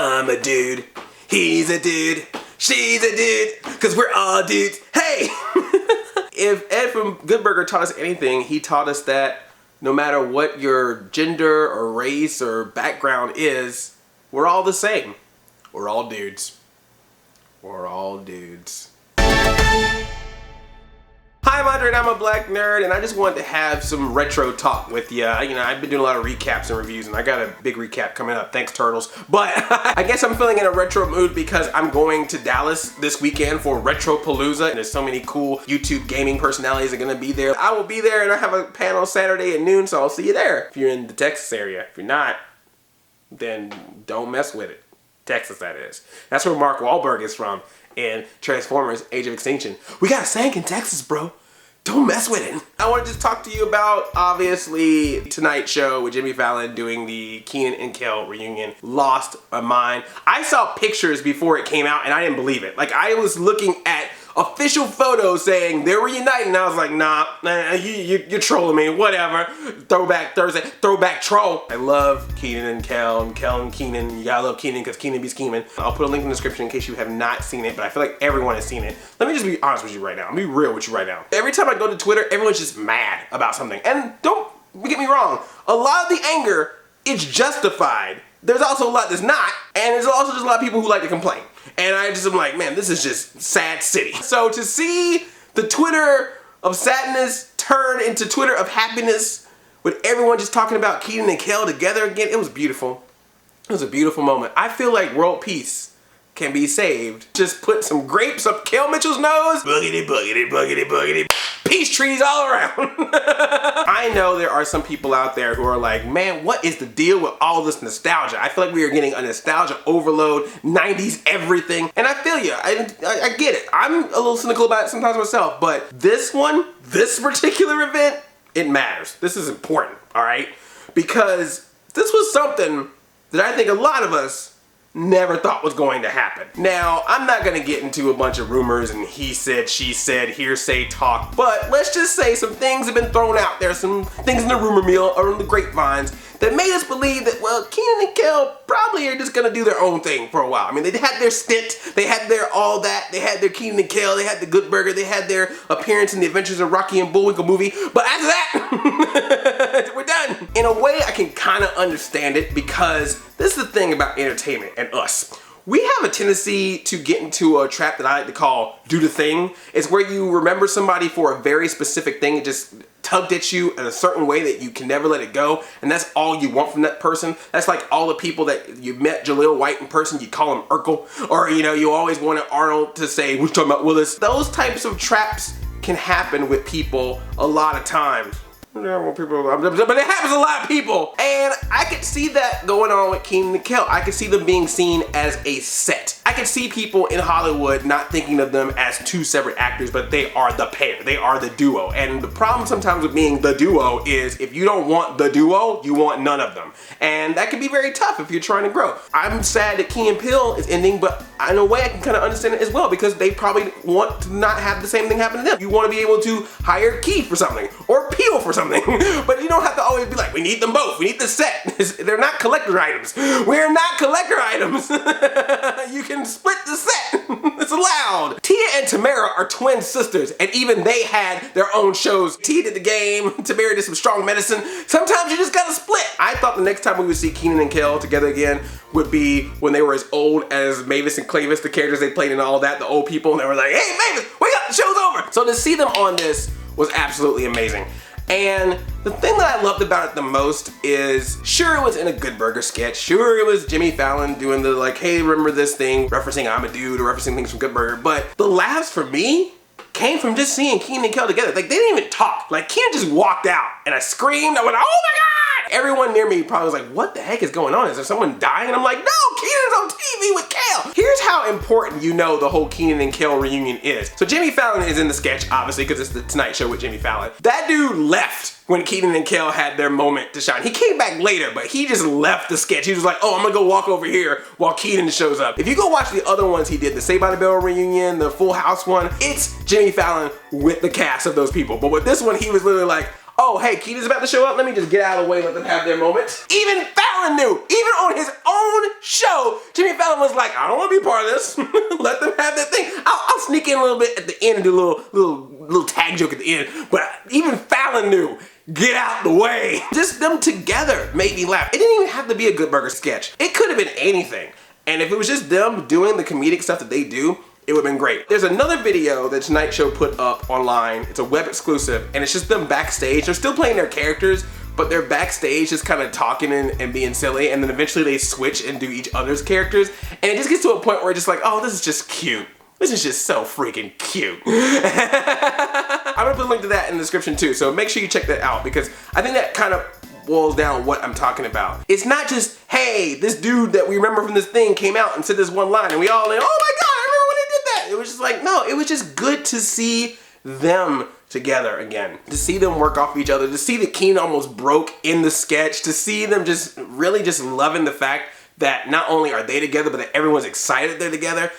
I'm a dude, he's a dude, she's a dude, cause we're all dudes. Hey! If Ed from Good Burger taught us anything, he taught us that no matter what your gender or race or background is, we're all the same. We're all dudes. We're all dudes. Hi, I'm Andre and I'm a black nerd, and I just wanted to have some retro talk with you. I've been doing a lot of recaps and reviews, and I got a big recap coming up. Thanks, Turtles. But I guess I'm feeling in a retro mood because I'm going to Dallas this weekend for Retropalooza, and there's so many cool YouTube gaming personalities that are going to be there. I will be there, and I have a panel Saturday at noon, so I'll see you there if you're in the Texas area. If you're not, then don't mess with it. Texas, that is. That's where Mark Wahlberg is from in Transformers: Age of Extinction. We got a Sank in Texas, bro. Don't mess with it. I want to just talk to you about, obviously, Tonight Show with Jimmy Fallon doing the Kenan Kel reunion. Lost my mind. I saw pictures before it came out and I didn't believe it. Like, I was looking at official photos saying they're reuniting, and I was like, nah, you're trolling me, whatever. Throwback Thursday, throwback troll. I love Kenan and Kel and Kenan. You gotta love Kenan because Kenan be scheming. I'll put a link in the description in case you have not seen it, but I feel like everyone has seen it. Let me just be honest with you right now. I'm gonna be real with you right now. Every time I go to Twitter, everyone's just mad about something. And don't get me wrong, a lot of the anger is justified. There's also a lot that's not, and there's also just a lot of people who like to complain. And I just am like, man, this is just sad city. So to see the Twitter of sadness turn into Twitter of happiness with everyone just talking about Kenan and Kel together again, it was beautiful. It was a beautiful moment. I feel like world peace can be saved. Just put some grapes up Kel Mitchell's nose. Boogity, boogity, boogity, boogity. Peace trees all around. I know there are some people out there who are like, man, what is the deal with all this nostalgia? I feel like we are getting a nostalgia overload, 90s everything. And I feel you, I get it. I'm a little cynical about it sometimes myself, but this particular event, it matters. This is important, all right? Because this was something that I think a lot of us never thought was going to happen. Now, I'm not gonna get into a bunch of rumors and he said, she said, hearsay talk, but let's just say some things have been thrown out there, some things in the rumor mill or in the grapevines that made us believe that, well, Kenan and Kel probably are just gonna do their own thing for a while. I mean, they had their stint, they had their all that, they had their Kenan and Kel, they had the Good Burger, they had their appearance in the Adventures of Rocky and Bullwinkle movie, but after that, we're done. In a way, I can kind of understand it because this is the thing about entertainment and us. We have a tendency to get into a trap that I like to call do the thing. It's where you remember somebody for a very specific thing. It just tugged at you in a certain way that you can never let it go. And that's all you want from that person. That's like all the people that you met Jaleel White in person, you call him Urkel. Or, you always wanted Arnold to say, we're talking about Willis. Those types of traps can happen with people a lot of times. But it happens to a lot of people. And I could see that going on with Kenan and Kel. I could see them being seen as a set. I could see people in Hollywood not thinking of them as two separate actors, but they are the pair. They are the duo. And the problem sometimes with being the duo is if you don't want the duo, you want none of them. And that can be very tough if you're trying to grow. I'm sad that Key and Peele is ending, but in a way I can kind of understand it as well because they probably want to not have the same thing happen to them. You want to be able to hire Key for something or Peele for something. But you don't have to always be like, we need them both. We need the set. They're not collector items. We're not collector items. You can split the set. It's allowed. Tia and Tamara are twin sisters, and even they had their own shows. Tia did the game. Tamara did some strong medicine. Sometimes you just gotta split. I thought the next time we would see Kenan and Kel together again would be when they were as old as Mavis and Clavis, the characters they played in all that, the old people, and they were like, hey, Mavis, wake up, the show's over. So to see them on this was absolutely amazing. And the thing that I loved about it the most is, sure, it was in a Good Burger sketch. Sure, it was Jimmy Fallon doing the like, hey, remember this thing, referencing I'm a dude, or referencing things from Good Burger. But the laughs for me came from just seeing Kenan and Kel together. Like, they didn't even talk. Like, Kenan just walked out, and I screamed. I went, oh my God! Everyone near me probably was like, what the heck is going on? Is there someone dying? And I'm like, no, Kenan's on TV with Kel. Here's how important the whole Kenan and Kel reunion is. So Jimmy Fallon is in the sketch, obviously, because it's the Tonight Show with Jimmy Fallon. That dude left when Kenan and Kel had their moment to shine. He came back later, but he just left the sketch. He was like, oh, I'm gonna go walk over here while Kenan shows up. If you go watch the other ones he did, the Saved by the Bell reunion, the Full House one, it's Jimmy Fallon with the cast of those people. But with this one, he was literally like, oh, hey, Kenan's about to show up. Let me just get out of the way and let them have their moment. Even Fallon knew. Even on his own show, Jimmy was like, I don't want to be part of this. Let them have that thing. I'll sneak in a little bit at the end and do a little tag joke at the end. But even Fallon knew, get out the way. Just them together made me laugh. It didn't even have to be a Good Burger sketch. It could have been anything. And if it was just them doing the comedic stuff that they do, it would have been great. There's another video that Tonight Show put up online. It's a web exclusive, and it's just them backstage. They're still playing their characters, but they're backstage just kind of talking and being silly, and then eventually they switch and do each other's characters, and it just gets to a point where it's just like, oh, this is just cute. This is just so freaking cute. I'm gonna put a link to that in the description too, so make sure you check that out, because I think that kind of boils down what I'm talking about. It's not just, hey, this dude that we remember from this thing came out and said this one line, and we all like, oh my God, I remember when they did that. It was just like, no, it was just good to see them together again, to see them work off each other, to see that Kenan almost broke in the sketch, to see them just really just loving the fact that not only are they together, but that everyone's excited they're together.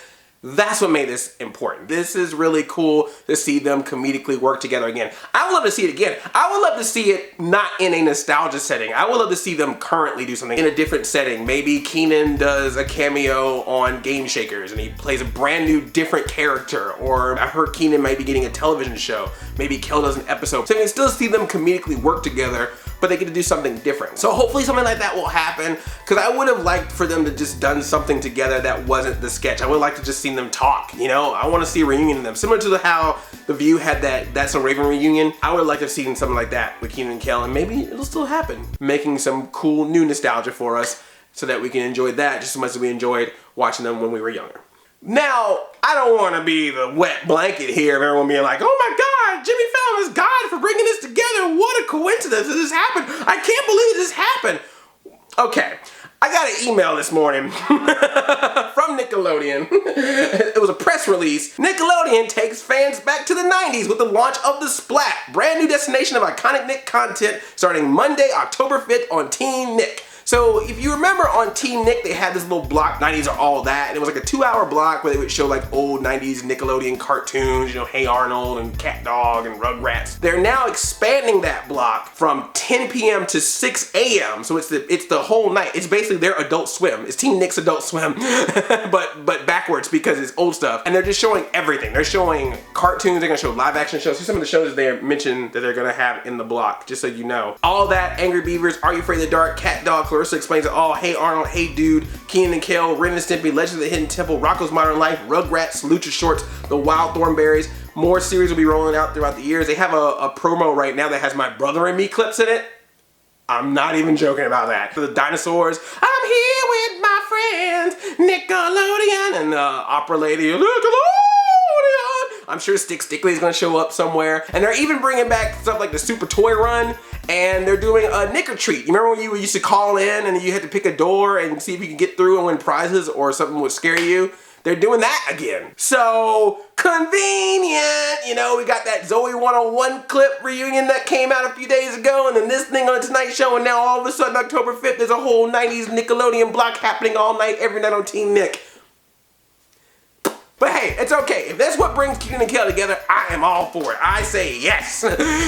That's what made this important. This is really cool to see them comedically work together again. I would love to see it again. I would love to see it not in a nostalgia setting. I would love to see them currently do something in a different setting. Maybe Kenan does a cameo on Game Shakers and he plays a brand new different character. Or I heard Kenan might be getting a television show. Maybe Kel does an episode. So you can still see them comedically work together, but they get to do something different. So hopefully something like that will happen, because I would have liked for them to just done something together that wasn't the sketch. I would like to just see them talk, you know? I want to see a reunion of them. Similar to how The View had that That's So Raven reunion. I would have liked to have seen something like that with Kenan and Kel, and maybe it'll still happen. Making some cool new nostalgia for us so that we can enjoy that just as much as we enjoyed watching them when we were younger. Now, I don't want to be the wet blanket here of everyone being like, oh my God, Jimmy Fallon is God for bringing this together. What a coincidence that this happened. I can't believe this happened. Okay, I got an email this morning from Nickelodeon. It was a press release. Nickelodeon takes fans back to the 90s with the launch of the Splat, brand new destination of iconic Nick content starting Monday, October 5th on Teen Nick. So if you remember on Teen Nick, they had this little block, 90s are all that, and it was like a 2-hour block where they would show like old 90s Nickelodeon cartoons, you know, Hey Arnold and Cat Dog and Rugrats. They're now expanding that block from 10 p.m. to 6 a.m. So it's the whole night. It's basically their Adult Swim. It's Teen Nick's Adult Swim, but backwards because it's old stuff. And they're just showing everything. They're showing cartoons, they're gonna show live action shows. Here's some of the shows that they mentioned that they're gonna have in the block, just so you know. All that, Angry Beavers, Are You Afraid of the Dark, Cat Dog, Clarissa Explains It All, Hey Arnold, Hey Dude, Kenan and Kel, Ren and Stimpy, Legend of the Hidden Temple, Rocko's Modern Life, Rugrats, Lucha Shorts, The Wild Thornberries. More series will be rolling out throughout the years. They have a promo right now that has My Brother and Me clips in it. I'm not even joking about that. For the dinosaurs, I'm here with my friends, Nickelodeon, and the opera lady, Nickelodeon. I'm sure Stickly is gonna show up somewhere. And they're even bringing back stuff like the Super Toy Run, and they're doing a Nick or Treat. You remember when you used to call in and you had to pick a door and see if you could get through and win prizes or something would scare you? They're doing that again. So convenient. You know, we got that Zoe 101 clip reunion that came out a few days ago, and then this thing on the Tonight Show, and now all of a sudden October 5th there's a whole 90s Nickelodeon block happening all night, every night on Teen Nick. But hey, it's okay. If that's what brings Kenan and Kel together, I am all for it. I say yes.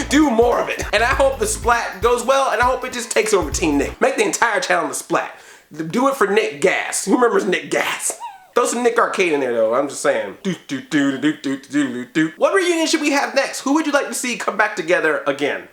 Do more of it. And I hope the Splat goes well, and I hope it just takes over Teen Nick. Make the entire channel the Splat. Do it for Nick Gas. Who remembers Nick Gas? Throw some Nick Arcade in there though, I'm just saying. What reunion should we have next? Who would you like to see come back together again?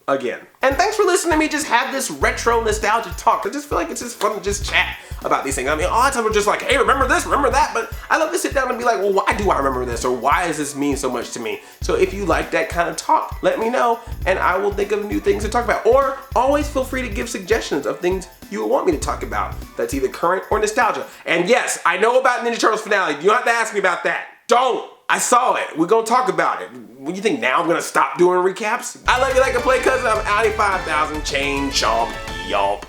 And thanks for listening to me just have this retro nostalgia talk. I just feel like it's just fun to just chat about these things. I mean, a lot of times we're just like, hey, remember this, remember that, but I love to sit down and be like, well, why do I remember this? Or why does this mean so much to me? So if you like that kind of talk, let me know, and I will think of new things to talk about. Or always feel free to give suggestions of things you would want me to talk about that's either current or nostalgia. And yes, I know about Ninja Turtles finale. You don't have to ask me about that. Don't. I saw it. We're gonna talk about it. What do you think now I'm gonna stop doing recaps? I love you like a play cousin. I'm Audi 5000 chain chomp yomp.